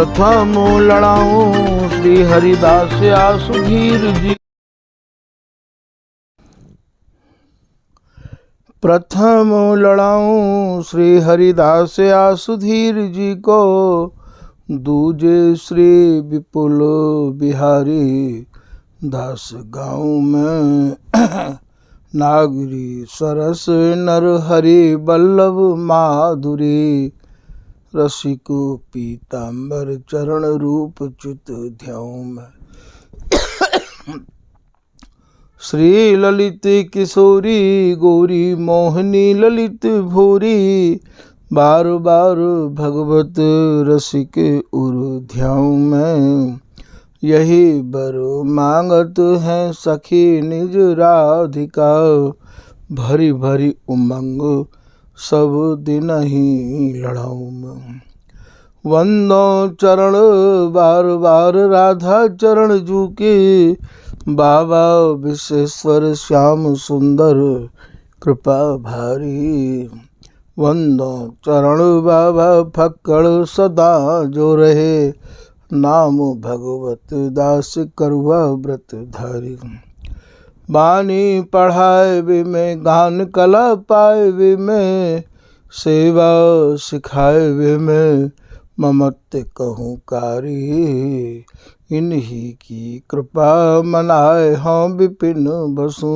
प्रथम लड़ाऊं श्री हरिदास आसुधीर जी। प्रथम लड़ाऊं श्री हरिदास आसुधीर जी को, दूजे श्री विपुल बिहारी दास गाँव में। नागरी सरस नर हरि बल्लभ माधुरी, रसिको पीताम्बर चरण रूप चित ध्याऊं में। श्री ललित किशोरी गौरी मोहनी ललित भूरी, बार बार भगवत रसिक उर ध्याऊं में। यही बर मांगत है सखी निज राधिका, भरी भरी उमंग सब दिन ही लड़ाऊं में। वंदो चरण बार बार राधा चरण जू के, बाबा विश्वेश्वर श्याम सुंदर कृपा भारी। वंदो चरण बाबा फक्कड़ सदा जो रहे, नाम भगवत दास करुआ व्रत धारी। बानी पढ़ाए वे में गान कला पाए वे में, सेवा सिखाए वे में ममत्व कहूँ कारी। इन्हीं की कृपा मनाए हम विपिन बसु,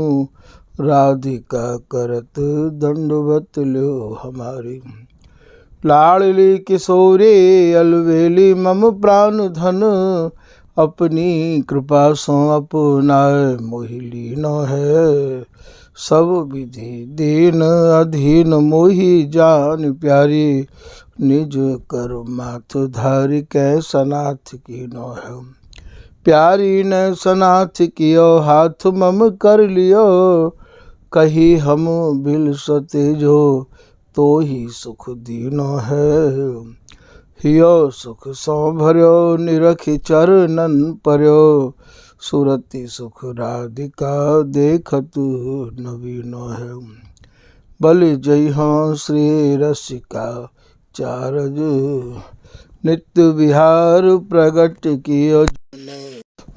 राधिका करत दंडवत लो हमारी। लाडली किशोरी अलवेली मम प्राण धन, अपनी कृपा सो अपनाए मोहि लीन है। सब विधि दीन अधीन मोहि जान प्यारी, निज कर माथ धारी कै सनाथ की नो है। प्यारी ने सनाथ कियो हाथ मम कर लियो, कही हम बिल सते जो तो ही सुख दीनो है। हियो सुख सो भर्यो निरखि चरणन पर्यो, सुरति सुख राधिका देखत नवीनो है। बलि जय हो श्री रसिका चारज, नित्य विहार प्रगट कियो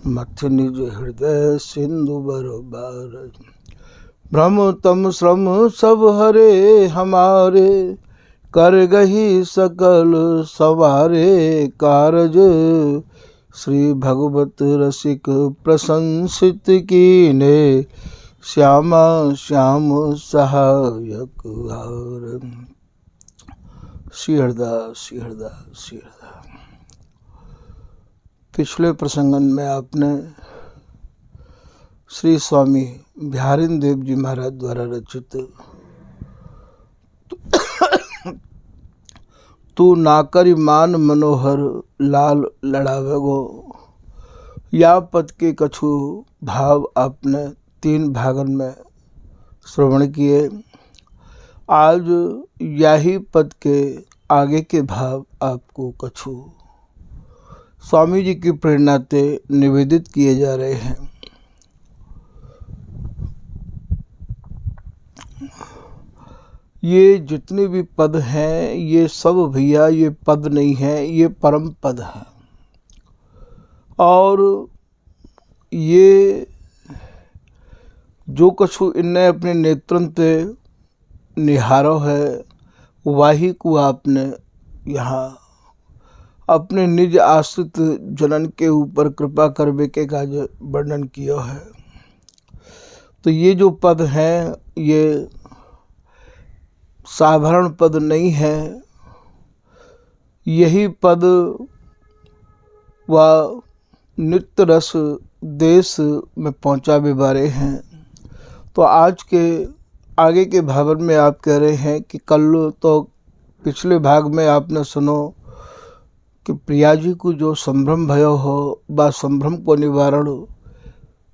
मथ निज हृदय सिंधु बरबार। भ्रम तम श्रम सब हरे हमारे, कर गही सकल सवारे कारज। श्री भगवत रसिक प्रशंसित कीने, श्यामा श्याम सहायक हार। श्री हरदास श्री हरदास श्री हरदास। पिछले प्रसंगन में आपने श्री स्वामी बिहारिन देव जी महाराज द्वारा रचित तू नाकरि मान मनोहर लाल लड़ावेगो, या पद के कछु भाव आपने 3 भागन में श्रवण किए। आज यही पद के आगे के भाव आपको कछु स्वामी जी की प्रेरणा से निवेदित किए जा रहे हैं। ये जितने भी पद हैं ये सब भैया ये पद नहीं है, ये परम पद है। और ये जो कछु इनने अपने नेत्रन से निहारो है, वही को आपने यहाँ अपने निज आश्रित जनन के ऊपर कृपा करवे के काज वर्णन किया है। तो ये जो पद हैं ये साधारण पद नहीं है, यही पद व नित्य रस देश में पहुँचावे बारे हैं। तो आज के आगे के भावन में आप कह रहे हैं कि कल तो पिछले भाग में आपने सुनो कि प्रिया जी को जो संभ्रम भयो हो, बा संभ्रम को निवारण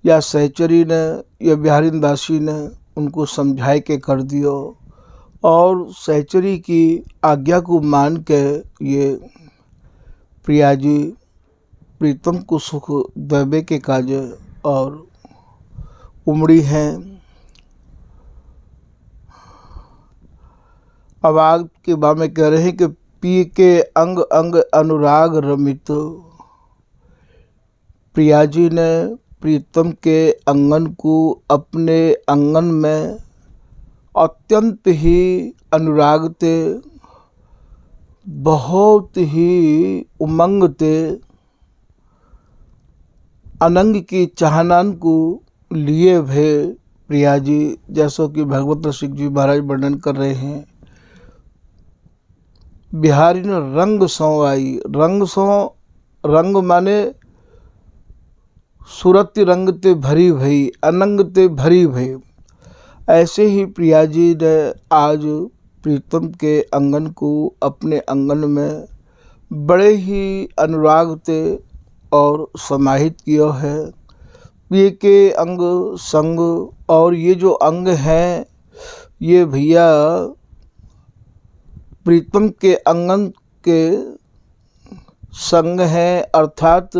या सहचरी ने या बिहारिन दासी ने उनको समझाए के कर दियो, और सहचरी की आज्ञा को मान के ये प्रिया जी प्रीतम को सुख देवे के काज और उमड़ी हैं। अब आग के बाद में कह रहे हैं कि पिय के अंग अंग अनुराग रमित। प्रिया जी ने प्रीतम के अंगन को अपने अंगन में अत्यंत ही अनुराग ते, बहुत ही उमंग ते, अनंग की चाहनान को लिए भे प्रिया जी, जैसो कि भगवत रसिक जी महाराज वर्णन कर रहे हैं। बिहारी ने रंग सौ आई, रंग सौ, रंग माने सूरत रंग ते भरी भई, अनंग ते भरी भई। ऐसे ही प्रिया जी ने आज प्रीतम के अंगन को अपने अंगन में बड़े ही अनुराग ते और समाहित किया है। ये के अंग संग, और ये जो अंग हैं ये भैया प्रीतम के अंगन के संग हैं, अर्थात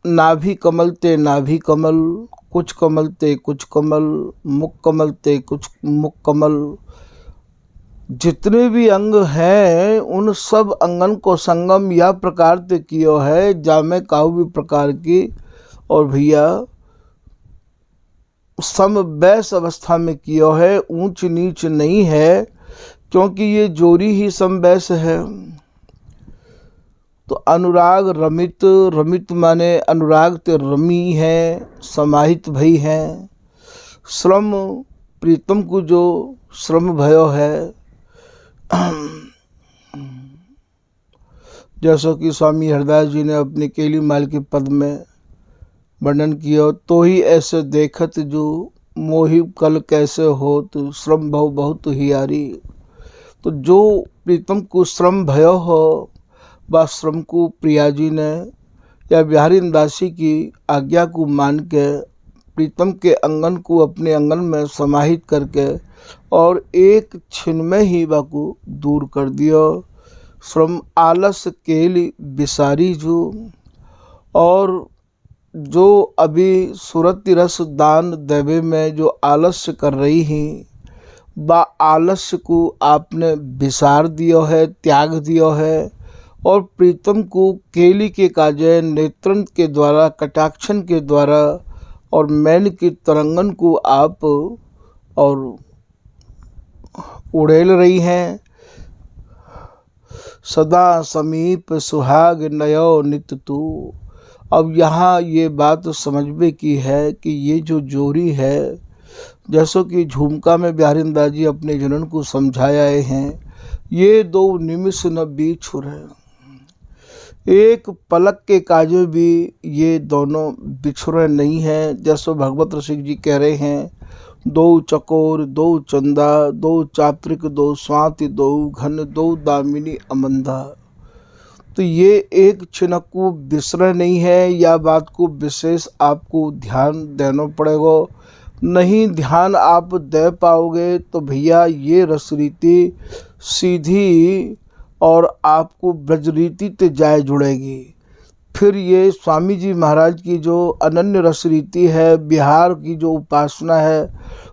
नाभि कमल ते नाभि कमल, कुछ कमल ते कुछ कमल, मुख कमल ते कुछ मुख कमल, जितने भी अंग हैं उन सब अंगन को संगम या प्रकार ते कियो है, जामे काहू भी प्रकार की, और भैया समवैस अवस्था में कियो है, ऊंच नीच नहीं है, क्योंकि ये जोड़ी ही समवैस है। तो अनुराग रमित, रमित माने अनुराग ते रमी है, समाहित भई है। श्रम, प्रीतम को जो श्रम भयो है, जैसा कि स्वामी हरदास जी ने अपने केली माल के पद में वर्णन किया, तो ही ऐसे देखत जो मोहि कल कैसे हो, तो श्रम भव बहुत हियारी। तो जो प्रीतम को श्रम भयो हो, वह श्रम को प्रिया जी ने या बिहारी दासी की आज्ञा को मान के प्रीतम के अंगन को अपने अंगन में समाहित करके और एक क्षण में ही वह को दूर कर दिया। श्रम आलस केली बिसारी जो, और जो अभी सूरत रस दान देवे में जो आलस्य कर रही हैं, वह आलस्य को आपने विसार दियो है, त्याग दियो है, और प्रीतम को केली के काजे नेत्रन के द्वारा, कटाक्षन के द्वारा और मैन की तरंगन को आप और उड़ेल रही हैं। सदा समीप सुहाग नयो नित तू। अब यहाँ ये बात समझने की है कि ये जो जोड़ी है, जैसो कि झुमका में बिहारीदास जी अपने जनन को समझाया हैं, ये दो निमिष न बिछुर है, एक पलक के काजे भी ये दोनों बिछुरे नहीं हैं। जैसो भगवत रसिक जी कह रहे हैं, दो चकोर दो चंदा, दो चात्रिक दो स्वाति, दो घन दो दामिनी अमंदा। तो ये एक क्षण को बिसरे नहीं है, या बात को विशेष आपको ध्यान देना पड़ेगा। नहीं ध्यान आप दे पाओगे तो भैया ये रसरीति सीधी और आपको ब्रजरीति ते जाए जुड़ेगी। फिर ये स्वामी जी महाराज की जो अनन्य रसरीति है, बिहार की जो उपासना है,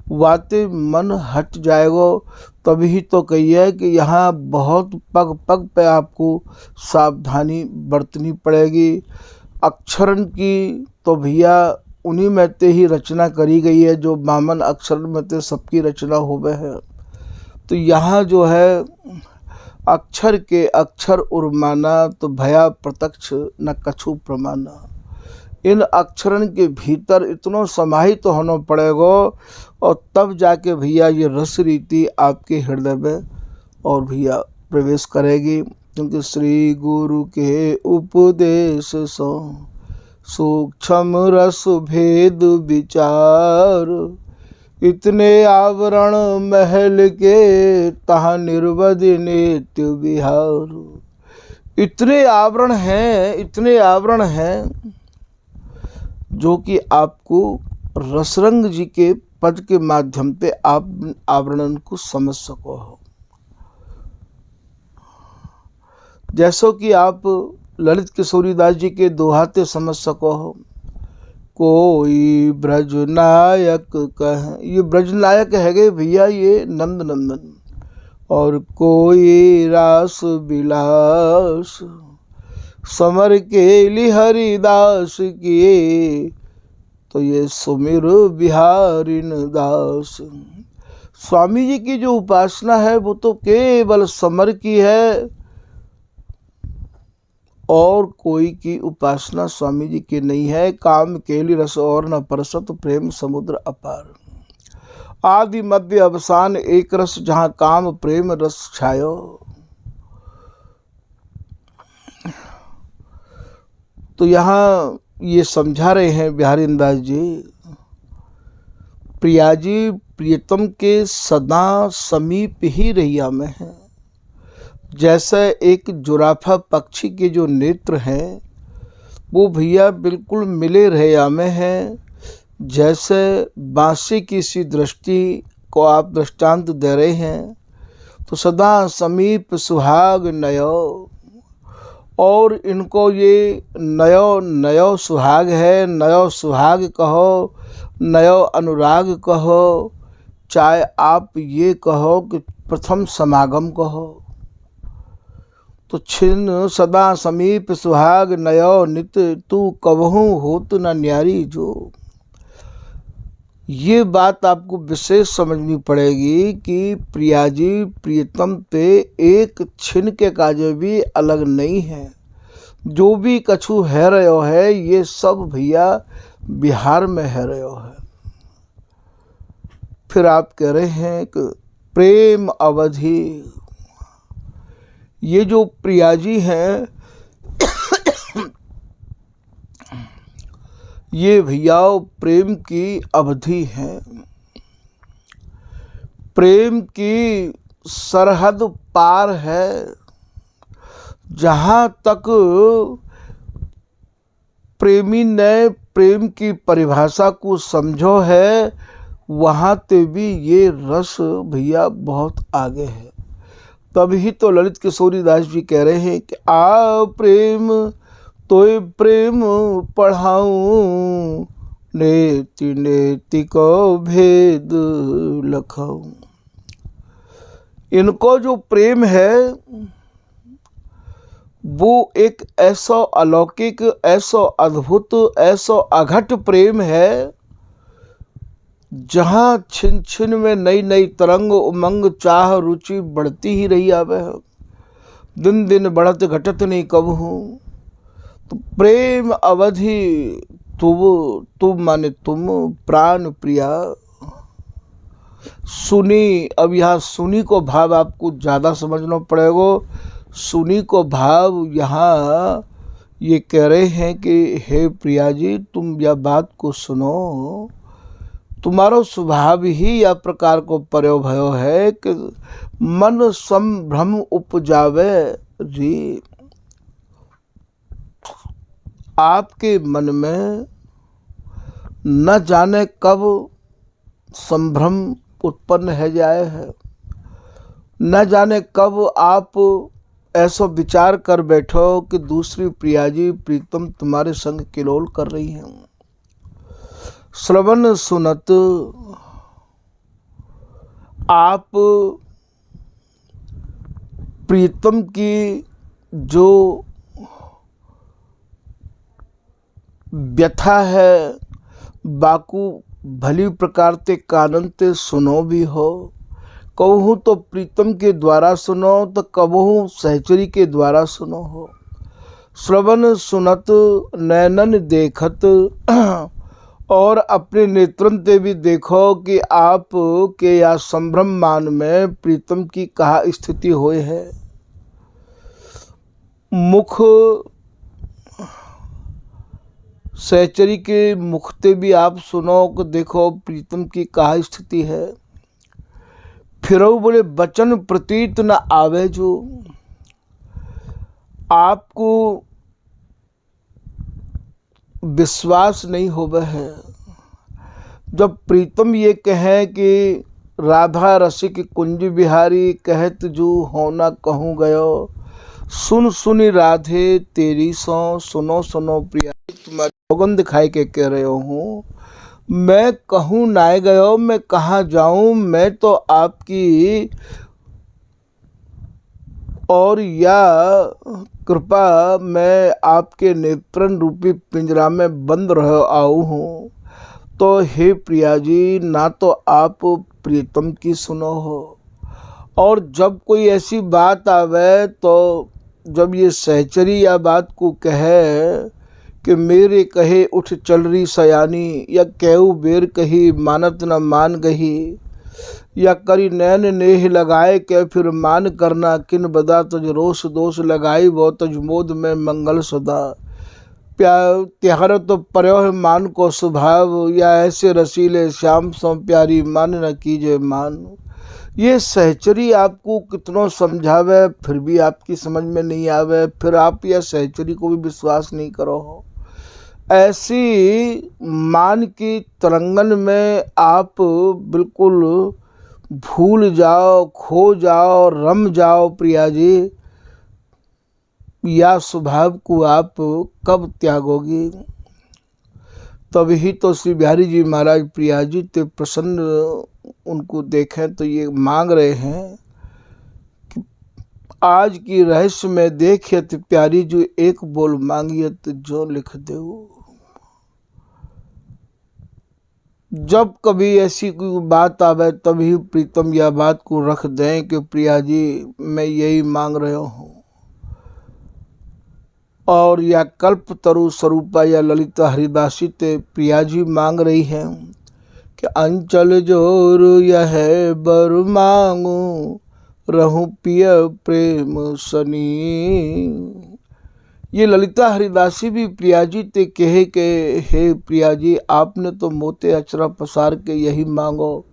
वाते मन हट जाएगा। तभी तो कहिए कि यहाँ बहुत पग पग पे आपको सावधानी बरतनी पड़ेगी। अक्षरन की तो भैया उन्हीं में ते ही रचना करी गई है, जो बामन अक्षर में ते सबकी रचना होवे है। तो यहाँ जो है अक्षर के अक्षर उर्माना, तो भया प्रत्यक्ष न कछु प्रमाना। इन अक्षरन के भीतर इतना समाहित तो होना पड़ेगा, और तब जाके भैया ये रस रीति आपके हृदय में और भैया प्रवेश करेगी। क्योंकि श्री गुरु के उपदेश सो सूक्ष्म रस भेद विचार, इतने आवरण महल के तहाँ निर्वध नित्य विहार। इतने आवरण हैं, इतने आवरण हैं जो कि आपको रसरंग जी के पद के माध्यम पे आप आवरणन को समझ सको हो। जैसो कि आप ललित किशोरीदास जी के दोहाते समझ सको हो, कोई ब्रजनायक कह, ये ब्रजनायक है गए भैया ये नंद नंदन, और कोई रास विलास, समर के लिए हरिदास किए, तो ये सुमिर बिहारिन दास। स्वामी जी की जो उपासना है वो तो केवल समर की है, और कोई की उपासना स्वामी जी की नहीं है। काम केली रस और न परसत, प्रेम समुद्र अपार। आदि मध्य अवसान एक रस, जहाँ काम प्रेम रस छायो। तो यहाँ ये समझा रहे हैं बिहारी दास जी, प्रिया जी प्रियतम के सदा समीप ही रैया में है। जैसे एक जुराफा पक्षी के जो नेत्र हैं वो भैया बिल्कुल मिले रैया में हैं। जैसे बांसी की सी दृष्टि को आप दृष्टांत दे रहे हैं, तो सदा समीप सुहाग नयो, और इनको ये नयो नयो सुहाग है। नयो सुहाग कहो, नयो अनुराग कहो, चाहे आप ये कहो कि प्रथम समागम कहो। तो छिन्न सदा समीप सुहाग नयो, नित तू कबहू होत न न्यारी जो। ये बात आपको विशेष समझनी पड़ेगी कि प्रिया जी प्रियतम पे एक छिन के काजे भी अलग नहीं है। जो भी कछु है रहो है, ये सब भैया बिहार में है रहो है। फिर आप कह रहे हैं कि प्रेम अवधि, ये जो प्रिया जी हैं ये भैया प्रेम की अवधि है। प्रेम की सरहद पार है। जहाँ तक प्रेमी ने प्रेम की परिभाषा को समझो है, वहाँ ते भी ये रस भैया बहुत आगे है। तभी तो ललित किशोरी दास जी कह रहे हैं कि आ प्रेम तोय प्रेम पढ़ाऊं, नेति नेति को भेद लखाऊं। इनको जो प्रेम है वो एक ऐसा अलौकिक, ऐसा अद्भुत, ऐसा अघट प्रेम है, जहाँ छिन छिन में नई नई तरंग उमंग चाह रुचि बढ़ती ही रही आवे है। दिन दिन बढ़त घटत नहीं कब हूँ। तो प्रेम अवधि तुम माने तुम, प्राण प्रिया। सुनी, अब यहाँ सुनी को भाव आपको ज़्यादा समझना पड़ेगा। सुनी को भाव यहाँ ये कह रहे हैं कि हे प्रिया जी तुम यह बात को सुनो, तुम्हारो स्वभाव ही यह प्रकार को पर्यो भयो है कि मन संभ्रम उपजावे जी। आपके मन में न जाने कब संभ्रम उत्पन्न है जाए है, न जाने कब आप ऐसा विचार कर बैठो कि दूसरी प्रिया जी प्रीतम तुम्हारे संग किलोल कर रही हैं। श्रवण सुनत आप प्रीतम की जो व्यथा है बाकू भली प्रकार ते कानन ते सुनो भी हो। कहूँ तो प्रीतम के द्वारा सुनो, तो कबहू सहचरी के द्वारा सुनो हो। श्रवण सुनत नैनन देखत, और अपने नेत्रन ते भी देखो कि आप के या संभ्रम मान में प्रीतम की कहा स्थिति होए है। मुख सहचरी के मुखते भी आप सुनो कि देखो प्रीतम की कहा स्थिति है। फिर बोले वचन प्रतीत न आवे जो। आपको विश्वास नहीं होवे है। जब प्रीतम ये कहे कि राधा रसिक कुंज बिहारी कहत जो होना कहूँ गयो, सुन सुनी राधे तेरी सो, सुनो सुनो प्रिया। तुम्हारी सौगंध खाई के कह रहे हूँ, मैं कहूँ नाय गयो, मैं कहाँ जाऊँ, मैं तो आपकी और या कृपा मैं आपके नेत्रन रूपी पिंजरा में बंद रह आऊ हूँ, तो हे प्रिया जी, ना तो आप प्रीतम की सुनो हो, और जब कोई ऐसी बात आवे तो जब ये सहचरी या बात को कहे कि मेरे कहे उठ चल रही सयानी, या केहू बेर कही मानत न मान गही, या करी नैन नेह लगाए के फिर मान करना, किन बदा तज रोष दोष लगाई वो तज मोद में मंगल सदा, त्यार तो पर्यो है मान को स्वभाव, या ऐसे रसीले श्याम सो प्यारी मान न कीजे मान। ये सहचरी आपको कितनों समझावे फिर भी आपकी समझ में नहीं आवे, फिर आप यह सहचरी को भी विश्वास नहीं करो हो। ऐसी मान की तरंगन में आप बिल्कुल भूल जाओ, खो जाओ, रम जाओ प्रिया जी, या स्वभाव को आप कब त्यागोगी। तभी तो श्री बिहारी जी महाराज प्रिया जी ते प्रसन्न उनको देखें तो ये मांग रहे हैं कि आज की रहस्य में देखिए तो प्यारी जो एक बोल मांगिए तो जो लिख दो। जब कभी ऐसी कोई बात आवे तभी प्रीतम यह बात को रख दें कि प्रिया जी मैं यही मांग रहा हूँ। और या कल्प तरु स्वरूपा या ललिता हरिदासी ते प्रिया जी मांग रही हैं कि अंचल जोर यह बर मांगू रहूं पिय प्रेम सनी। ये ललिता हरिदासी भी प्रिया जी ते कहे के हे प्रिया जी, आपने तो मोते अचरा पसार के यही मांगो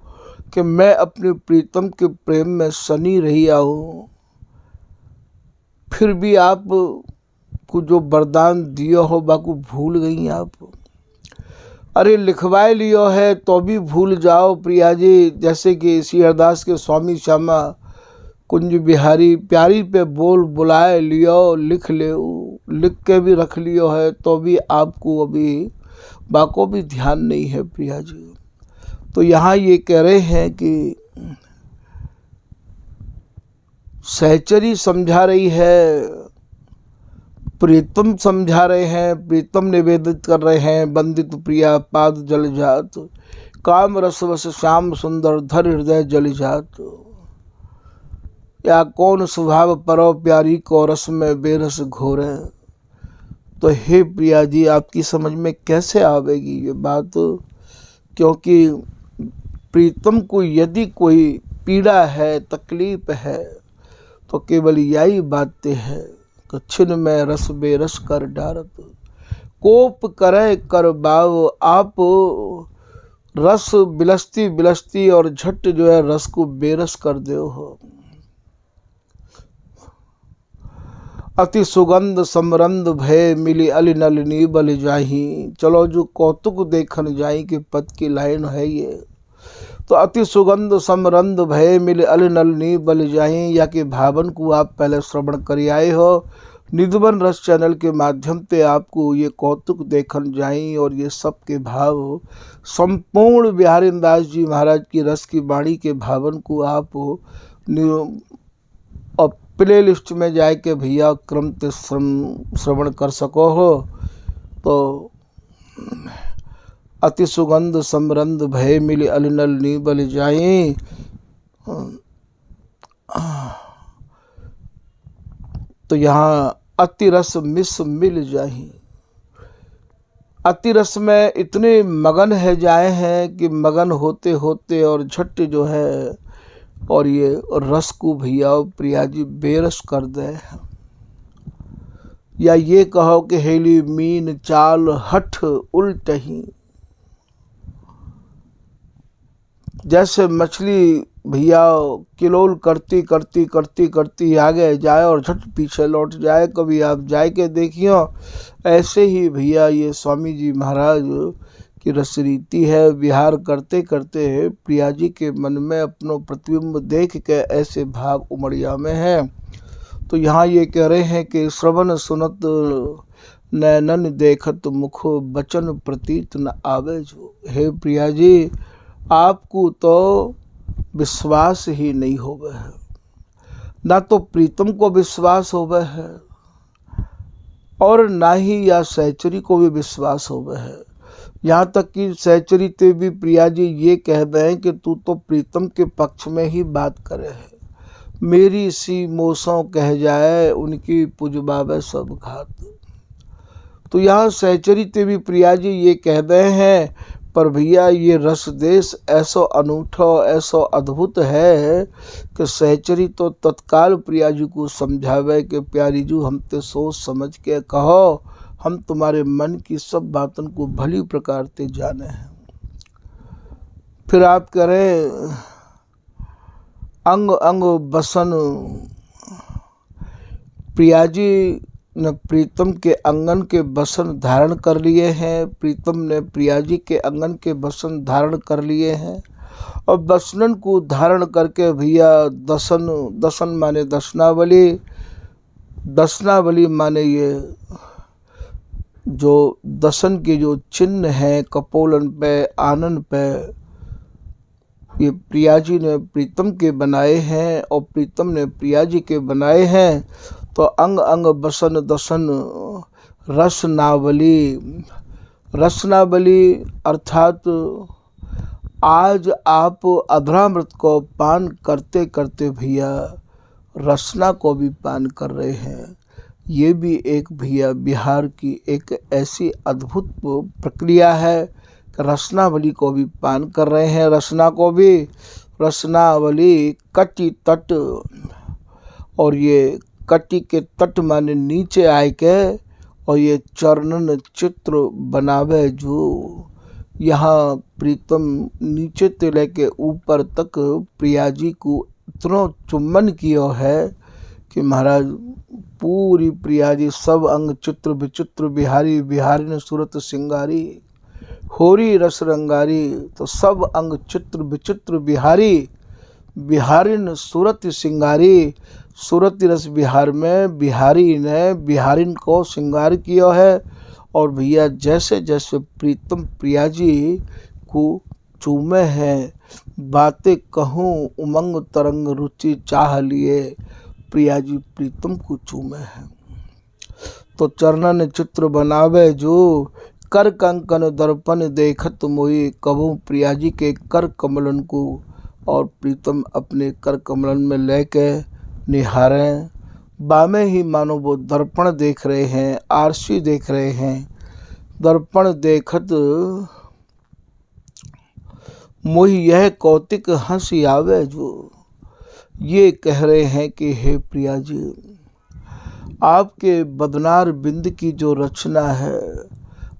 कि मैं अपने प्रीतम के प्रेम में सनी रही आऊँ, फिर भी आप को जो वरदान दियो हो बाकू भूल गई आप। अरे लिखवाए लियो है तो भी भूल जाओ प्रिया जी, जैसे कि श्री हरदास के स्वामी श्यामा कुंज बिहारी प्यारी पे बोल बुलाए लियो, लिख ले, लिख के भी रख लियो है तो भी आपको अभी बाको भी ध्यान नहीं है प्रिया जी। तो यहाँ ये कह रहे हैं कि सहचरी समझा रही है, प्रीतम समझा रहे हैं, प्रीतम निवेदित कर रहे हैं, वंदित प्रिया पाद जल जात, काम रसवश श्याम सुंदर धर हृदय जल जात, या कौन स्वभाव परो प्यारी को रस में बेरस घोरे। तो हे प्रिया जी, आपकी समझ में कैसे आवेगी ये बात, क्योंकि प्रीतम को यदि कोई पीड़ा है, तकलीफ है, तो केवल यही बातें हैं कि छिन में रस बेरस कर डारत, कोप करे कर बाव। आप रस बिलस्ती बिलस्ती और झट जो है रस को बेरस कर दे हो। अति सुगंध समरंद भय मिली अली नलिनी बल जाही। चलो जो कौतुक देखन जाई कि पद की लाइन है ये। तो अति सुगंध समरंद भय मिले अल नलनी बल जाही, या कि भावन को आप पहले श्रवण कर आए हो। निधवन रस चैनल के माध्यम से आपको ये कौतुक देखन जाई और ये सब के भाव संपूर्ण बिहारी दास जी महाराज की रस की वाणी के भावन को आप और प्ले लिस्ट में जाए के भैया क्रम ते श्रवण कर सको हो। तो अति सुगंध समरंद भय मिली अलिनल नी बल जाई। तो यहाँ अति रस मिस मिल जाही। अति रस में इतने मगन है जाए हैं कि मगन होते होते और झट जो है और ये रस को भैया प्रिया जी बेरस कर दे। या ये कहो कि हेली मीन चाल हठ उल्ट ही, जैसे मछली भैया किलोल करती करती करती करती आगे जाए और झट पीछे लौट जाए, कभी आप जाए के देखियो। ऐसे ही भैया ये स्वामी जी महाराज की रसरीति है। विहार करते करते प्रिया जी के मन में अपनो प्रतिबिंब देख के ऐसे भाव उमड़िया में है। तो यहाँ ये कह रहे हैं कि श्रवण सुनत नैनन देखत मुख बचन प्रतीत न आवे जो। हे प्रिया जी, आपको तो विश्वास ही नहीं होगा है। ना तो प्रीतम को विश्वास होवे है और ना ही या सहचरी को भी विश्वास होवे है। यहाँ तक कि सहचरी ते भी प्रिया जी ये कह रहे हैं कि तू तो प्रीतम के पक्ष में ही बात करे है। मेरी सी मोसों कह जाए उनकी पुजबावे सब घात। तो यहाँ सहचरी ते भी प्रिया जी ये कह रहे हैं, पर भैया ये रस देश ऐसो अनूठो ऐसो अद्भुत है कि सहचरी तो तत्काल प्रिया जी को समझावे कि प्यारी जी हम ते सोच समझ के कहो, हम तुम्हारे मन की सब बातों को भली प्रकार से जाने हैं। फिर आप करें अंग अंग बसन, प्रिया जी ने प्रीतम के अंगन के बसन धारण कर लिए हैं, प्रीतम ने प्रिया जी के अंगन के बसन धारण कर लिए हैं। और बसनन को धारण करके भैया दसन, दसन माने दशनावली, दशनावली माने ये जो दसन के जो चिन्ह हैं कपोलन पे आनन पे, ये प्रिया जी ने प्रीतम के बनाए हैं और प्रीतम ने प्रिया जी के बनाए हैं। तो अंग अंग बसन दसन रसनावली, रसनावली अर्थात आज आप अधरामृत को पान करते करते भैया रसना को भी पान कर रहे हैं। ये भी एक भैया बिहार की एक ऐसी अद्भुत प्रक्रिया है कि रसनावली को भी पान कर रहे हैं। रसना को भी, रसनावली कटी तट, और ये कटी के तट माने नीचे आए के, और ये चरणन चित्र बनावे जो यहाँ प्रीतम नीचे ते लेके ऊपर तक प्रिया जी को इतना चुम्बन किया है कि महाराज पूरी प्रिया जी सब अंग चित्र विचित्र बिहारी, बिहारी ने सूरत सिंगारी, होरी रस रंगारी। तो सब अंग चित्र विचित्र बिहारी, बिहारी ने सूरत सिंगारी। सूरत रस बिहार में बिहारी ने बिहारिन को श्रृंगार किया है। और भैया जैसे जैसे प्रीतम प्रिया जी को चूमे हैं, बातें कहूँ उमंग तरंग रुचि चाह लिए, प्रिया जी प्रीतम को चूमे हैं। तो चरणन चित्र बनावे जो, कर कंकन दर्पण देखत मोई, कबू प्रिया जी के कर कमलन को और प्रीतम अपने कर कमलन में लेके निहारें। बामें ही मानो वो दर्पण देख रहे हैं, आरसी देख रहे हैं। दर्पण देखत मोहि यह कौतिक हंसी आवे जो, ये कह रहे हैं कि हे प्रिया जी आपके बदनार बिंद की जो रचना है,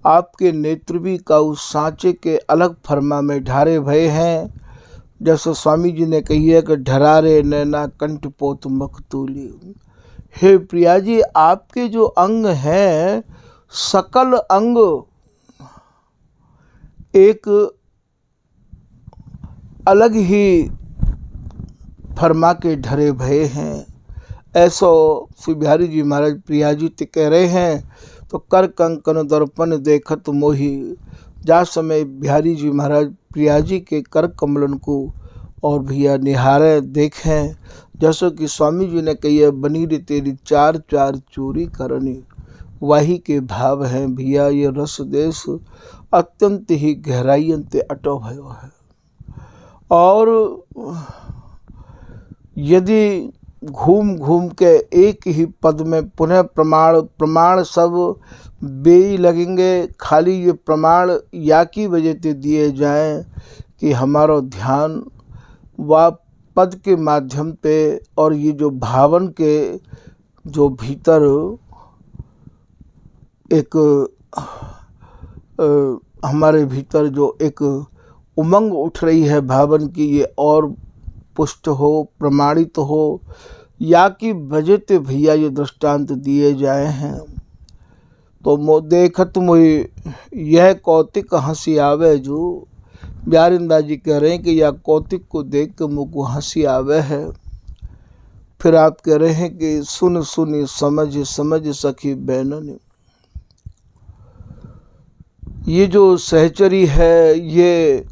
आपके नेत्र भी का उस सांचे के अलग फरमा में ढारे भये हैं। जैसे स्वामी जी ने कही है कि ढरारे नैना कंठ पोत मखतूली। हे प्रिया जी आपके जो अंग हैं, सकल अंग एक अलग ही फरमा के ढरे भये हैं। ऐसो श्री बिहारी जी महाराज प्रिया जी ते कह रहे हैं। तो कर कंकन दर्पण देखत मोही, जा समय बिहारी जी महाराज प्रिया जी के कर कमलन को और भैया निहारे देखें। जैसो कि स्वामी जी ने कही है, बनी रे तेरी चार चार चोरी करनी, वही के भाव हैं भैया। ये रस देश अत्यंत ही गहराई अंत अटो भयो है। और यदि घूम घूम के एक ही पद में पुनः प्रमाण सब बेई लगेंगे, खाली ये प्रमाण या की वजह से दिए जाएं कि हमारा ध्यान व पद के माध्यम पे और ये जो भावन के जो भीतर एक हमारे भीतर जो एक उमंग उठ रही है भावन की, ये और पुष्ट हो, प्रमाणित हो, या कि वजह ते भैया ये दृष्टांत दिए जाए हैं। तो देखत मोई यह कौतिक हंसी आवे जो, ब्यारिंदा जी कह रहे हैं कि यह कौतिक को देख के मुझको हंसी आवे है। फिर आप कह रहे हैं कि सुन सुनी समझ समझ सखी बैनन। ये जो सहचरी है ये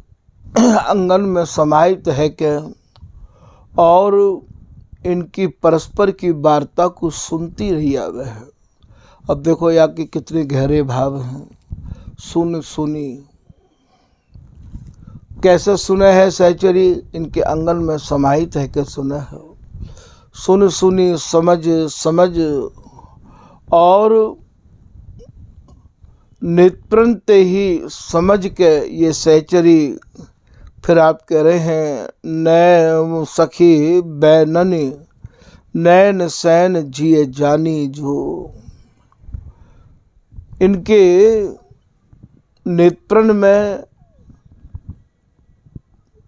अंगन में समाहित है क्या, और इनकी परस्पर की वार्ता को सुनती रही आवे है। अब देखो यहाँ के कितने गहरे भाव हैं। सुन सुनी कैसे सुने है सहचरी, इनके आंगन में समाहित है के सुने है। सुन सुनी समझ समझ और नेत्रंते ही समझ के ये सहचरी फिर आप कह रहे हैं नैन सखी बैननी नैन सैन जिए जानी जो। इनके नेत्रन में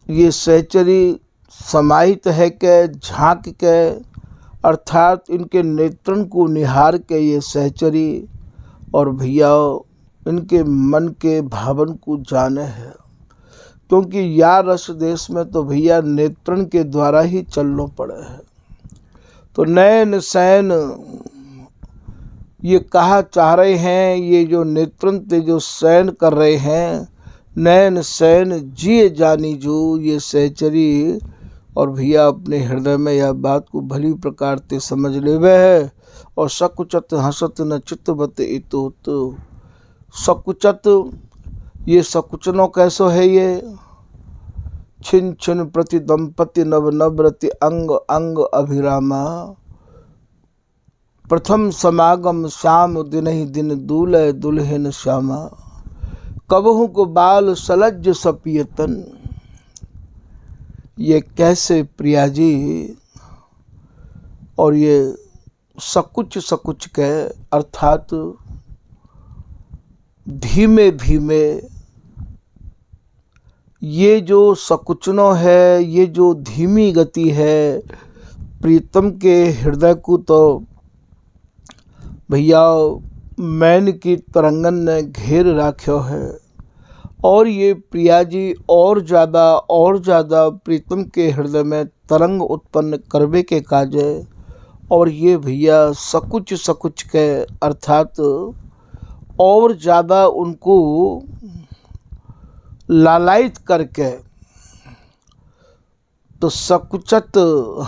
ये सहचरी समाहित है के झांक के, अर्थात इनके नेत्रन को निहार के ये सहचरी और भैया इनके मन के भावन को जाने है। क्योंकि या रस देश में तो भैया नेत्रन के द्वारा ही चलना पड़े है। तो नैन सैन ये कहा चाह रहे हैं, ये जो नेत्रन ते जो सैन कर रहे हैं, नैन सैन जिए जानी जो ये सहचरी और भैया अपने हृदय में यह बात को भली प्रकार ते समझ लेवे है। और सकुचत हसत न चित्तवत इतोत, सकुचत ये सकुचनो कैसो है ये, छिन छिन प्रति दंपति नव नवरति अंग अंग अभिरामा, प्रथम समागम श्याम दिन ही दिन दूल्हे दुल्हन श्यामा, कबहू को बाल सलज्ज सपियतन। ये कैसे प्रिया जी और ये सकुच सकुच के, अर्थात धीमे धीमे ये जो सकुचनो है, ये जो धीमी गति है, प्रीतम के हृदय को तो भैया मैन की तरंगन ने घेर राख्यो है। और ये प्रिया जी और ज़्यादा प्रीतम के हृदय में तरंग उत्पन्न करवे के काजे, और ये भैया सकुच सकुच के, अर्थात और ज़्यादा उनको लालायित करके, तो सकुचत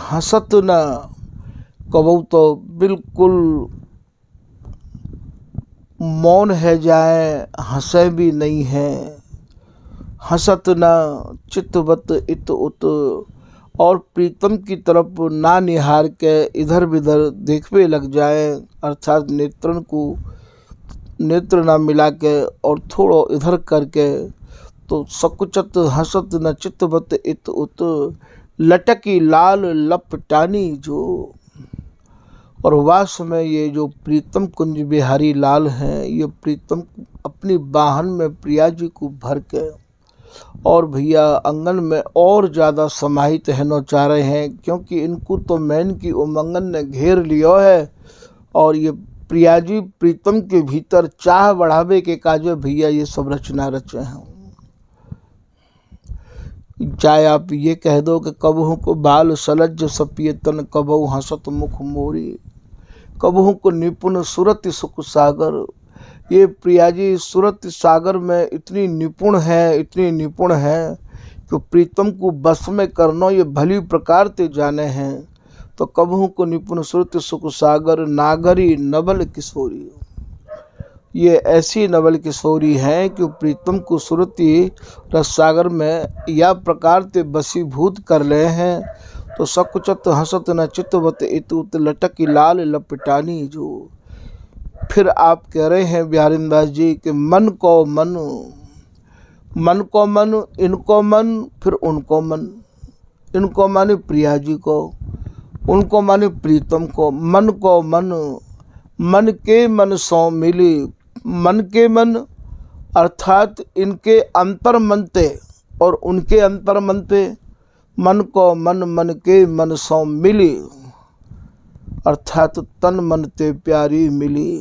हंसत न कबू तो बिल्कुल मौन है जाए, हंसे भी नहीं है। हंसत न चित्तवत इत उत, और प्रीतम की तरफ ना निहार के इधर बिधर देखने लग जाए, अर्थात नेत्रन को नेत्र ना मिला के और थोड़ो इधर करके, तो सकुचत हंसत न चित्तवत इत उत, लटकी लाल लपटानी जो। और वास में ये जो प्रीतम कुंज बिहारी लाल हैं, ये प्रीतम अपनी बाहन में प्रिया जी को भर के और भैया आंगन में और ज़्यादा समाहित रहना चाह रहे हैं। क्योंकि इनको तो मैन की उमंगन ने घेर लिया है, और ये प्रिया जी प्रीतम के भीतर चाह बढ़ावे के काजे भैया ये सब रचना रचे हैं। चाहे आप ये कह दो कि कबहू को बाल सलज्ज सपियतन, कबहू हंसत मुख मोरी, कबहू को निपुण सुरत सुख सागर। ये प्रिया जी सुरत सागर में इतनी निपुण है कि प्रीतम को बस में करना ये भली प्रकार ते जाने हैं। तो कबहू को निपुण सुरत सुख सागर, नागरी नवल किशोरी, ये ऐसी नवल किशोरी हैं कि प्रीतम को सुरती रस सागर में या प्रकार ते बसीभूत कर ले हैं। तो सकुचत हंसत न चित्तवत इतुत, लटकी लाल लपटानी जो। फिर आप कह रहे हैं बिहारिंदास जी कि मन को मन, मन को मन, इनको मन, फिर उनको मन। इनको माने प्रिया जी को, उनको माने प्रीतम को। मन को मन, मन के मन सौ मिली, मन के मन अर्थात इनके अंतर मनते और उनके अंतर मनते। मन को मन, मन के मन सौ मिली, अर्थात तन मन ते प्यारी मिली।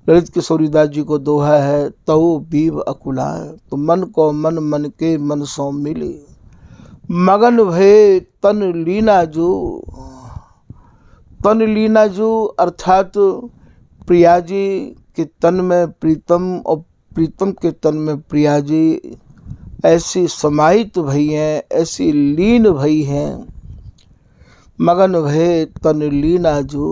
ललित किशोरीदास जी को दोहा है, तऊ बीव अकुलाए। तो मन को मन, मन के मन सौ मिली, मगन भय तन लीना जो। तन लीना जो अर्थात प्रिया जी के तन में प्रीतम और प्रीतम के तन में प्रिया जी ऐसी समाहित भई हैं, ऐसी लीन भई हैं मगन भय तन लीना जो।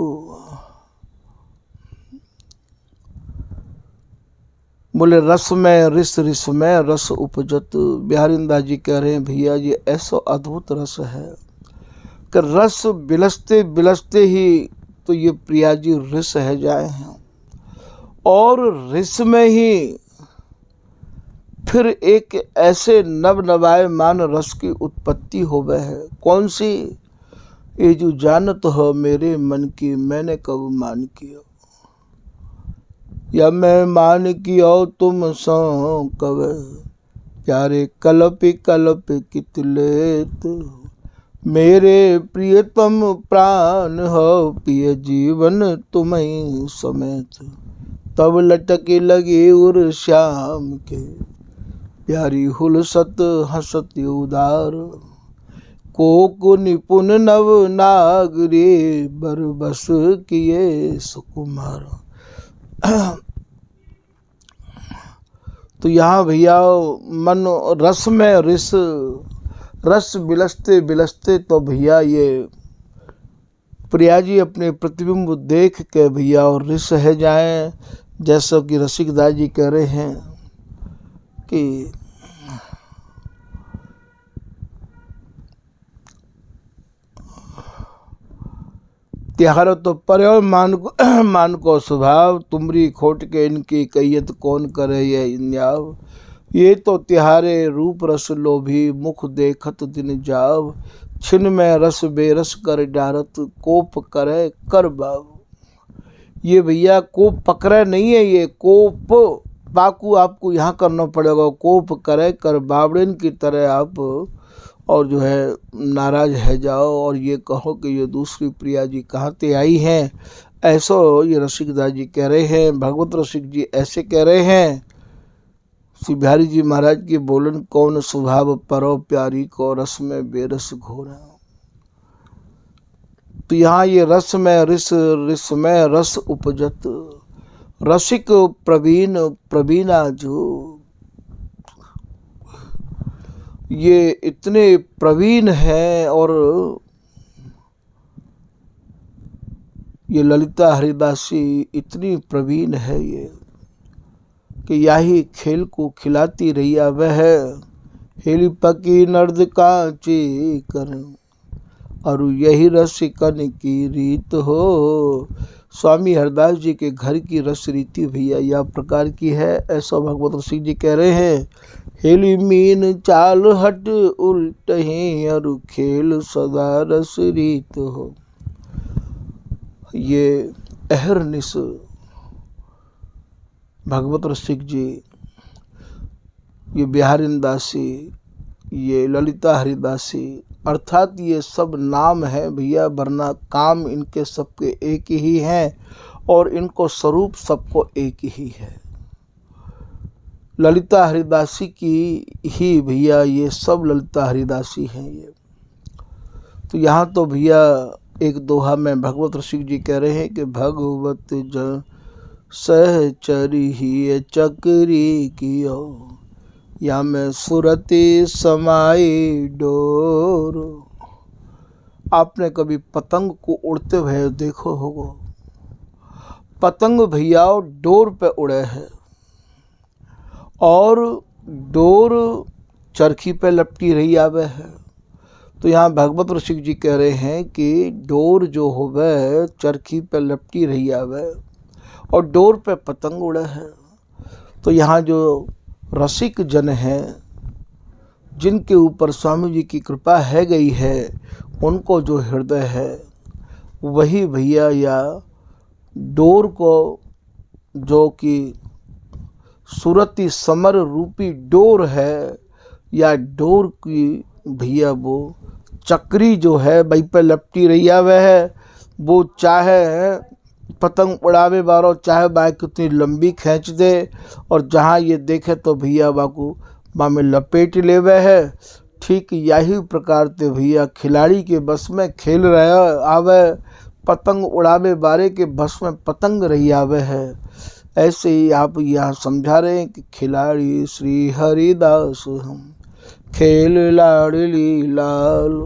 बोले रस में रिस, रिस में रस उपजत। बिहारिंदा जी कह रहे हैं भैया ये ऐसा अद्भुत रस है कि रस बिलसते बिलसते ही तो ये प्रिया जी रिस है जाए हैं, और रिस में ही फिर एक ऐसे नव नवायमान रस की उत्पत्ति हो गए है। कौन सी? ये जो जानत हो मेरे मन की, मैंने कब मान किया, या मैं मान किया तुम सो कब, प्यारे कल्प कल्प कितलेत, मेरे प्रियतम प्राण हो पिय जीवन तुम्हें समेत, तब लटके लगे उर श्याम के, प्यारी हुलसत हसत उदार, को निपुण नव नागरे बरबस किए सुकुमार। तो यहाँ भैया मन रस में रिस, रस बिलसते बिलसते तो भैया ये प्रिया जी अपने प्रतिबिंब देख के भैया और रिस है जाए। जैसा कि रसिकदास जी कह रहे हैं कि त्यार तो पर्यो मान को स्वभाव, तुमरी खोट के इनकी कैयत कौन करे ये न्याव, ये तो तिहारे रूप रस लोभी, मुख देखत दिन जाव, छिन में रस बेरस कर डारत, कोप करे कर बाव। ये भैया कोप पकड़े नहीं है, ये कोप पाकू आपको यहाँ करना पड़ेगा, कोप करे कर बावड़िन की तरह आप और जो है नाराज है जाओ, और ये कहो कि ये दूसरी प्रिया जी कहाँ ते आई हैं। ऐसो ये रसिकदास जी कह रहे हैं, भगवत रसिक जी ऐसे कह रहे हैं। श्री बिहारी जी महाराज के बोलन कौन स्वभाव परो प्यारी को, रस में बेरस घोरा। तो यहाँ ये रस में रिस, रिस में रस उपजत, रसिक प्रवीण प्रवीणा जो, ये इतने प्रवीण हैं और ये ललिता हरिदासी इतनी प्रवीण है ये कि यही खेल को खिलाती रही वह, हेली पकी नर्द कांची कर, और यही रसिकन की रीत हो। स्वामी हरदास जी के घर की रस रीति भैया यह प्रकार की है। ऐसा भगवत रसिक जी कह रहे हैं, हेली मीन चाल हट उल्ट ही, और खेल सदा रस रीत हो। ये अहरनिश भगवत रसिक जी, ये बिहारिंदासी, ये ललिता हरिदासी, अर्थात ये सब नाम है भैया, वरना काम इनके सबके एक ही हैं और इनको स्वरूप सबको एक ही है। ललिता हरिदासी की ही भैया ये सब ललिता हरिदासी हैं ये। तो यहाँ तो भैया एक दोहा में भगवत रसिक जी कह रहे हैं कि भगवत जन सहचरी ही चक्री कियो, या में सुरती समाई डोर। आपने कभी पतंग को उड़ते हुए देखो होगा? पतंग भैया डोर पे उड़े हैं और डोर चरखी पे लपटी रही आवे है। तो यहाँ भगवत रसिक जी कह रहे हैं कि डोर जो होवे चरखी पे लपटी रही आवे और डोर पे पतंग उड़े है। तो यहाँ जो रसिक जन हैं जिनके ऊपर स्वामी जी की कृपा है गई है, उनको जो हृदय है वही भैया या डोर को, जो कि सुरती समर रूपी डोर है, या डोर की भैया वो चक्री जो है वही पे लपटी रही है, वो चाहे पतंग उड़ावे बारो, चाहे बाइक कितनी लंबी खींच दे, और जहाँ ये देखे तो भैया बाकू माँ में लपेट लेवे है। ठीक यही प्रकार से भैया खिलाड़ी के बस में खेल रहे आवे, पतंग उड़ावे बारे के बस में पतंग रही आवे है। ऐसे ही आप यहाँ समझा रहे हैं कि खिलाड़ी श्री हरिदास हम, खेल लाडली लाल,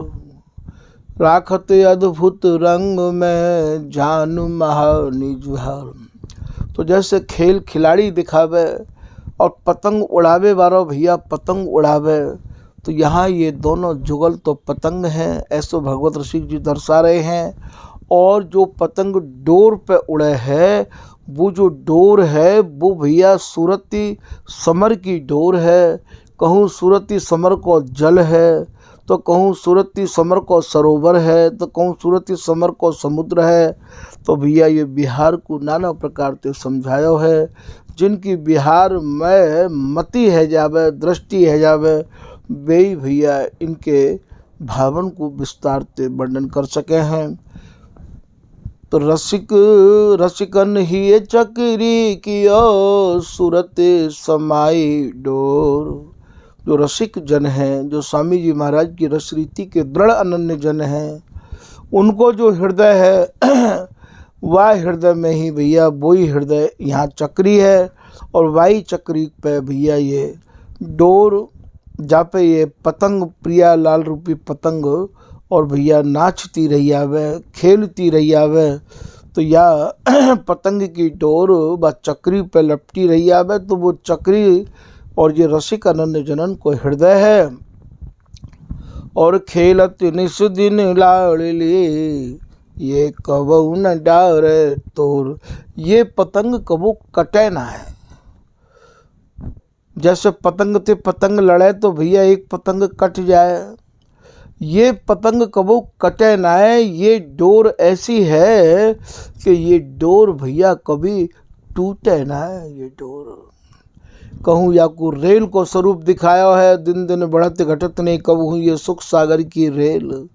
राखत अद्भुत रंग में जानु महानिजुहार। तो जैसे खेल खिलाड़ी दिखावे और पतंग उड़ावे वालों भैया पतंग उड़ावे, तो यहाँ ये दोनों जुगल तो पतंग हैं, ऐसो भगवत रसिक जी दर्शा रहे हैं। और जो पतंग डोर पे उड़े है, वो जो डोर है वो भैया सूरती समर की डोर है। कहूँ सूरती समर को जल है, तो कहूँ सूरती समर को सरोवर है, तो कहूँ सूरती समर को समुद्र है। तो भैया ये बिहार को नाना प्रकार से समझायो है। जिनकी बिहार में मति है जावे, दृष्टि है जावे, वे ही भैया इनके भावन को विस्तार से वर्णन कर सके हैं। तो रसिकन ही चक्री कियो सूरत समाई डोर। जो रसिक जन हैं, जो स्वामी जी महाराज की रस रीति के दृढ़ अनन्य जन हैं, उनको जो हृदय है वह हृदय में ही भैया वही हृदय यहाँ चक्री है। और वाई चक्री पे भैया ये डोर, जहाँ पे ये पतंग प्रिया लाल रूपी पतंग और भैया नाचती रही आवे, खेलती रही आवे। तो या पतंग की डोर व चक्री पे लपटी रही आवे, तो वो चक्री और ये रसिक अनन्य जनन को हृदय है। और खेलत निस दिन लाड़ली ये कबू न डार तोर। ये पतंग कबू कटे ना है। जैसे पतंग से पतंग लड़े तो भैया एक पतंग कट जाए, ये पतंग कबू कटे ना है। ये डोर ऐसी है कि ये डोर भैया कभी टूटे ना है। ये डोर कहूँ या को रेल को स्वरूप दिखाया है, दिन दिन बढ़त घटत नहीं कहूँ ये सुख सागर की रेल।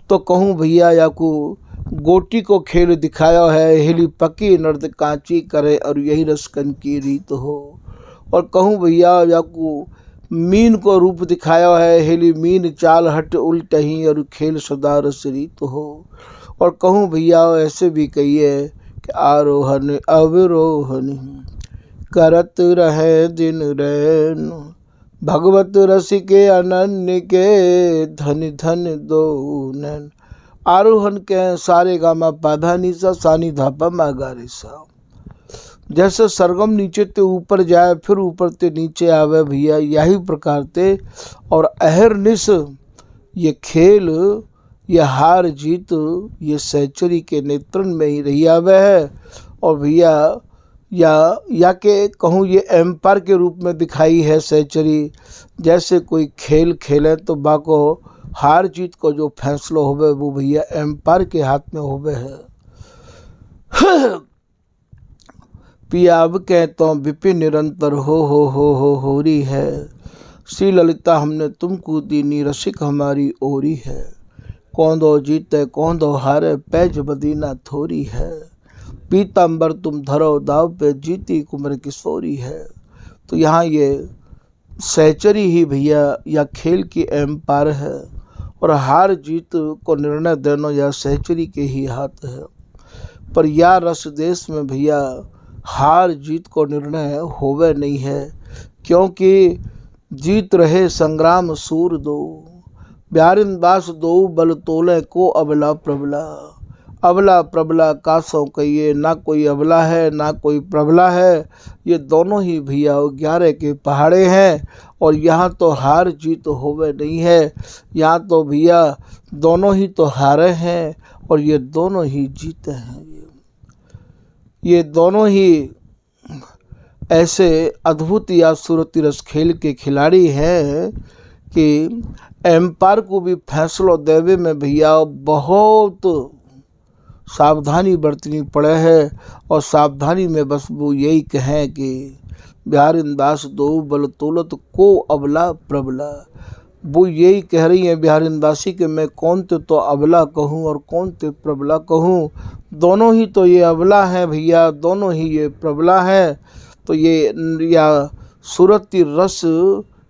तो कहूँ भैया या को गोटी को खेल दिखाया है, हिली पकी नर्द कांची करे और यही रसकन की रीत हो। और कहूँ भैया या को मीन को रूप दिखाया है, हिली मीन चाल हट उल्ट ही और खेल सदा रस रीत हो। और कहूँ भैया ऐसे भी कहिए कि आरोहन अवरोहन करत रहे दिन रैन। भगवत रसिके अनन्य के धन धन दो नैन। आरोहण के सारे गामा पाधा निसा सानी धापा मागारे सा। जैसे सरगम नीचे ते ऊपर जाए फिर ऊपर ते नीचे आवे भैया, यही प्रकार ते। और अहरनिश ये खेल, ये हार जीत, ये सहचरी के नेत्रन में ही रही आवे है। और भैया या के कहूँ ये एम्पायर के रूप में दिखाई है सहचरी। जैसे कोई खेल खेले तो बाको हार जीत को जो फैसला होवे वो भैया एम्पायर के हाथ में होवे है। पियाब के तो विपिन निरंतर हो रही है। श्री ललिता हमने तुमको दीनी रसिक हमारी ओरी है। कौन दो जीते कौन दो हारे पैज बदीना थोरी है। पीताम्बर तुम धरो दाव पे जीती कुमर किशोरी है। तो यहाँ ये सहचरी ही भैया या खेल की एम्पायर है। और हार जीत को निर्णय देना या सहचरी के ही हाथ है। पर या रस देश में भैया हार जीत को निर्णय होवे नहीं है, क्योंकि जीत रहे संग्राम सूर दो। ब्यारिन दास दो बल तोले को अबला प्रबला। अबला प्रबला कासों कहिए, ना कोई अबला है ना कोई प्रबला है। ये दोनों ही भैया 11 के पहाड़े हैं। और यहाँ तो हार जीत होवे नहीं है, यहाँ तो भैया दोनों ही तो हारे हैं और ये दोनों ही जीते हैं। ये दोनों ही ऐसे अद्भुत या सूरती रस खेल के खिलाड़ी हैं कि एम्पायर को भी फैसलों देवे में भैया बहुत सावधानी बरतनी पड़े है। और सावधानी में बस वो यही कहें कि बिहारिन दास दो बल तोलत को अबला प्रबला। वो यही कह रही हैं बिहारिन दासी कि मैं कौन तो अबला कहूँ और कौन ते प्रबला कहूँ। दोनों ही तो ये अबला हैं भैया, दोनों ही ये प्रबला हैं। तो ये या सूरती रस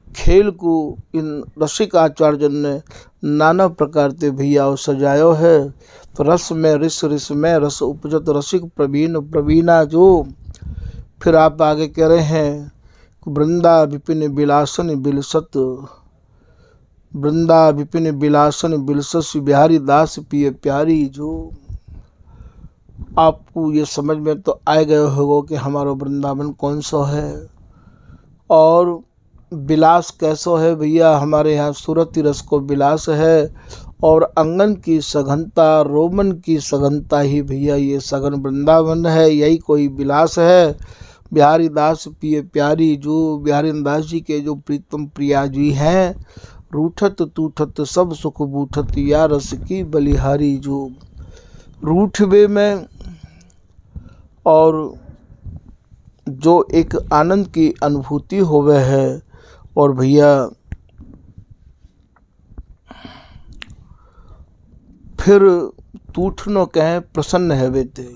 खेल को इन रसिक आचार्य ने नाना प्रकार से भैया सजायो है। तो रस में रिस में रस उपजत रसिक प्रवीण प्रवीणा। जो फिर आप आगे कह रहे हैं वृंदा विपिन बिलासन बिलसत वृंदा विपिन बिलासन बिलसस बिहारी दास पिए प्यारी। जो आपको ये समझ में तो आ गए होगा कि हमारा वृंदावन कौन सा है और विलास कैसो है। भैया हमारे यहाँ सूरत रस को विलास है और अंगन की सघनता रोमन की सघनता ही भैया ये सघन वृंदावन है, यही कोई विलास है। बिहारी दास पिए प्यारी। जो बिहारी दास जी के जो प्रीतम प्रिया जी हैं, रूठत तूठत सब सुख बूठत या रस की बलिहारी। जो रूठवे में और जो एक आनंद की अनुभूति होवे है और भैया फिर तूठनो कहें प्रसन्न है बेटे।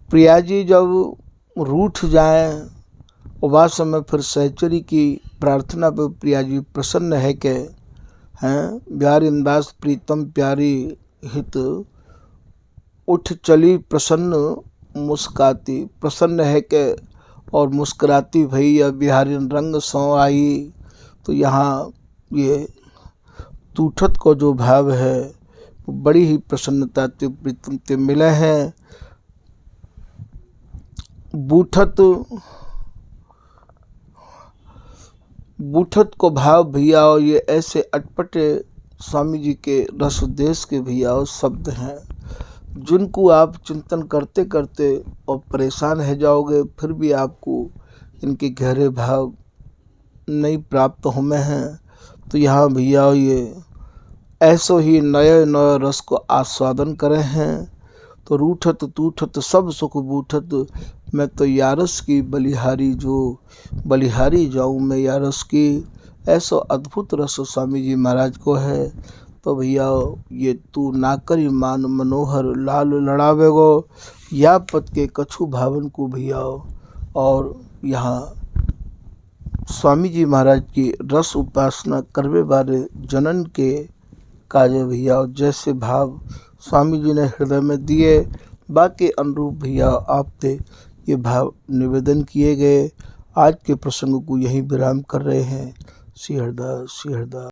प्रिया जी जब रूठ जाएं और वह समय फिर सहचरी की प्रार्थना पर प्रिया जी प्रसन्न है के हैं। बिहारी दास प्रीतम प्यारी हित उठ चली प्रसन्न मुस्काती। प्रसन्न है के और मुस्कुराती भैया बिहारी रंग सौ आई। तो यहाँ ये तूठत को जो भाव है वो बड़ी ही प्रसन्नता ते प्रीतम ते मिले हैं। बूठत बूठत को भाव भैया और ये ऐसे अटपटे स्वामी जी के रस देश के भैया और शब्द हैं जिनको आप चिंतन करते करते और परेशान हो जाओगे, फिर भी आपको इनके गहरे भाव नहीं प्राप्त होने हैं। तो यहाँ भैया ये ऐसो ही नए नए रस को आस्वादन करे हैं। तो रूठत तूठत सब सुख बूठत मैं तो यारस की बलिहारी। जो बलिहारी जाऊँ मैं यारस की, ऐसा अद्भुत रस स्वामी जी महाराज को है। तो भैया ये तू नाकरी मान मनोहर लाल लड़ावे गो या पद के कछु भावन को भैया। और यहाँ स्वामी जी महाराज की रस उपासना करवे वाले जनन के काजे भैया जैसे भाव स्वामी जी ने हृदय में दिए, बाकी अनुरूप भैया आपसे ये भाव निवेदन किए गए। आज के प्रसंग को यहीं विराम कर रहे हैं। श्री हरदास श्री हरदास।